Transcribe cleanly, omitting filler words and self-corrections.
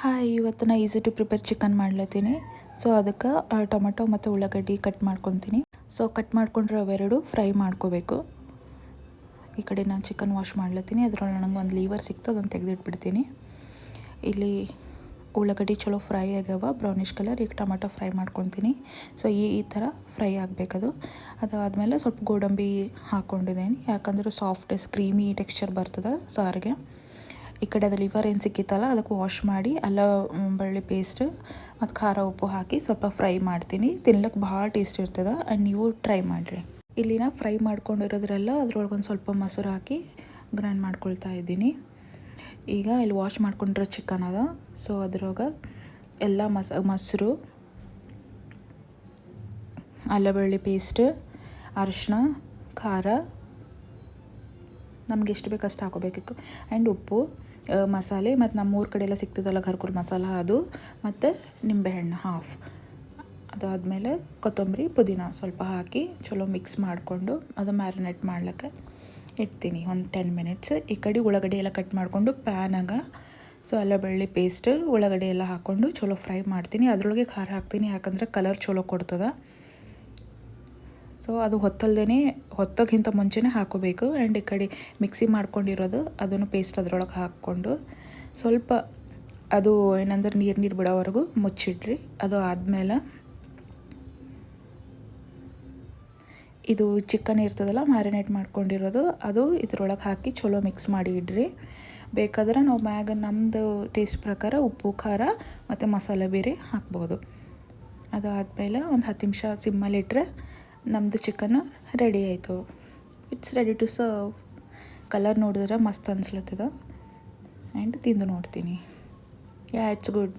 Hi, ಇವತ್ತು ನಾ easy to prepare chicken ಮಾಡ್ಲತ್ತೀನಿ. ಸೊ ಅದಕ್ಕೆ ಟೊಮೆಟೊ ಮತ್ತು ಉಳ್ಳಾಗಡ್ಡಿ ಕಟ್ ಮಾಡ್ಕೊತೀನಿ. ಸೊ ಕಟ್ ಮಾಡ್ಕೊಂಡ್ರೆ ಅವೆರಡು ಫ್ರೈ ಮಾಡ್ಕೋಬೇಕು. ಈ ಕಡೆ ನಾನು ಚಿಕನ್ ವಾಶ್ ಮಾಡ್ಲತ್ತೀನಿ. ಅದರೊಳಗೆ ನನಗೆ ಒಂದು ಲೀವರ್ ಸಿಕ್ತು, ಅದನ್ನು ತೆಗೆದಿಟ್ಬಿಡ್ತೀನಿ. ಇಲ್ಲಿ ಉಳ್ಳಾಗಡ್ಡಿ ಚಲೋ ಫ್ರೈ ಆಗ್ಯಾವ, ಬ್ರೌನಿಷ್ ಕಲರ್. ಈಗ ಟೊಮೆಟೊ ಫ್ರೈ ಮಾಡ್ಕೊತೀನಿ. ಸೊ ಈ ಥರ ಫ್ರೈ ಆಗಬೇಕದು. ಅದಾದಮೇಲೆ ಸ್ವಲ್ಪ ಗೋಡಂಬಿ ಹಾಕ್ಕೊಂಡಿದ್ದೀನಿ, ಯಾಕಂದ್ರೆ ಸಾಫ್ಟ್ ಕ್ರೀಮಿ ಟೆಕ್ಸ್ಚರ್ ಬರ್ತದೆ ಸಾರಿಗೆ. ಈ ಕಡೆ ಅದು ಲಿವರ್ ಏನು ಸಿಕ್ಕಿತ್ತಲ್ಲ, ಅದಕ್ಕೆ ವಾಶ್ ಮಾಡಿ ಅಲ್ಲ ಬೆಳ್ಳುಳ್ಳಿ ಪೇಸ್ಟ್ ಮತ್ತು ಖಾರ ಉಪ್ಪು ಹಾಕಿ ಸ್ವಲ್ಪ ಫ್ರೈ ಮಾಡ್ತೀನಿ. ತಿನ್ಲಿಕ್ಕೆ ಭಾಳ ಟೇಸ್ಟ್ ಇರ್ತದೆ. ಆ್ಯಂಡ್ ನೀವು ಟ್ರೈ ಮಾಡಿರಿ. ಇಲ್ಲಿನ ಫ್ರೈ ಮಾಡ್ಕೊಂಡಿರೋದ್ರೆಲ್ಲ ಅದ್ರೊಳಗೆ ಒಂದು ಸ್ವಲ್ಪ ಮೊಸರು ಹಾಕಿ ಗ್ರೈಂಡ್ ಮಾಡ್ಕೊಳ್ತಾ ಇದ್ದೀನಿ. ಈಗ ಇಲ್ಲಿ ವಾಶ್ ಮಾಡ್ಕೊಂಡಿರೋ ಚಿಕನ್ ಅದ. ಸೊ ಅದ್ರೊಳಗೆ ಎಲ್ಲ ಮೊಸರು, ಅಲ್ಲ ಬೆಳ್ಳುಳ್ಳಿ ಪೇಸ್ಟ್, ಅರಿಶಿನ, ಖಾರ ನಮ್ಗೆ ಎಷ್ಟು ಬೇಕು ಅಷ್ಟು ಹಾಕೋಬೇಕು, ಆ್ಯಂಡ್ ಉಪ್ಪು, ಮಸಾಲೆ ಮತ್ತು ನಮ್ಮೂರ ಕಡೆ ಎಲ್ಲ ಸಿಗ್ತದಲ್ಲ ಘರ್ಕುಲ್ ಮಸಾಲ, ಅದು ಮತ್ತು ನಿಂಬೆಹಣ್ಣು ಹಾಫ್. ಅದಾದಮೇಲೆ ಕೊತ್ತಂಬರಿ ಪುದೀನ ಸ್ವಲ್ಪ ಹಾಕಿ ಚಲೋ ಮಿಕ್ಸ್ ಮಾಡಿಕೊಂಡು ಅದು ಮ್ಯಾರಿನೇಟ್ ಮಾಡ್ಲಿಕ್ಕೆ ಇಡ್ತೀನಿ ಒಂದು 10 ಮಿನಿಟ್ಸ್. ಈ ಕಡೆ ಉಳ್ಳಾಗಡ್ಡಿ ಎಲ್ಲ ಕಟ್ ಮಾಡಿಕೊಂಡು ಪ್ಯಾನಾಗ ಸೊ ಅಲ್ಲ ಬೆಳ್ಳುಳ್ಳಿ ಪೇಸ್ಟ್, ಉಳ್ಳಾಗಡ್ಡಿ ಎಲ್ಲ ಹಾಕ್ಕೊಂಡು ಚಲೋ ಫ್ರೈ ಮಾಡ್ತೀನಿ. ಅದರೊಳಗೆ ಖಾರ ಹಾಕ್ತೀನಿ, ಯಾಕಂದ್ರೆ ಕಲರ್ ಚಲೋ ಕೊಡ್ತದೆ. ಸೊ ಅದು ಹೊತ್ತೋಕ್ಕಿಂತ ಮುಂಚೆನೇ ಹಾಕೋಬೇಕು. ಆ್ಯಂಡ್ ಈ ಕಡೆ ಮಿಕ್ಸಿ ಮಾಡ್ಕೊಂಡಿರೋದು ಅದನ್ನು ಪೇಸ್ಟ್ ಅದರೊಳಗೆ ಹಾಕ್ಕೊಂಡು ಸ್ವಲ್ಪ ಅದು ಏನಂದ್ರೆ ನೀರು ಬಿಡೋವರೆಗೂ ಮುಚ್ಚಿಡ್ರಿ. ಅದು ಆದಮೇಲೆ ಇದು ಚಿಕನ್ ಇರ್ತದಲ್ಲ ಮ್ಯಾರಿನೇಟ್ ಮಾಡ್ಕೊಂಡಿರೋದು, ಅದು ಇದ್ರೊಳಗೆ ಹಾಕಿ ಚಲೋ ಮಿಕ್ಸ್ ಮಾಡಿ ಇಡ್ರಿ. ಬೇಕಾದ್ರೆ ನಾವು ಮ್ಯಾಗ ನಮ್ಮದು ಟೇಸ್ಟ್ ಪ್ರಕಾರ ಉಪ್ಪು, ಖಾರ ಮತ್ತು ಮಸಾಲೆ ಬೇರೆ ಹಾಕ್ಬೋದು. ಅದಾದಮೇಲೆ ಒಂದು 10 ನಿಮಿಷ ಸಿಮ್ಮಲ್ಲಿಟ್ಟರೆ ನಮ್ಮದು ಚಿಕನ್ ರೆಡಿ ಆಯಿತು. It's ready to serve. Colour ನೋಡಿದ್ರೆ ಮಸ್ತ್ ಅನ್ಸ್ಲತ್ತದ. ಆ್ಯಂಡ್ ತಿಂದು ನೋಡ್ತೀನಿ. Yeah, it's good.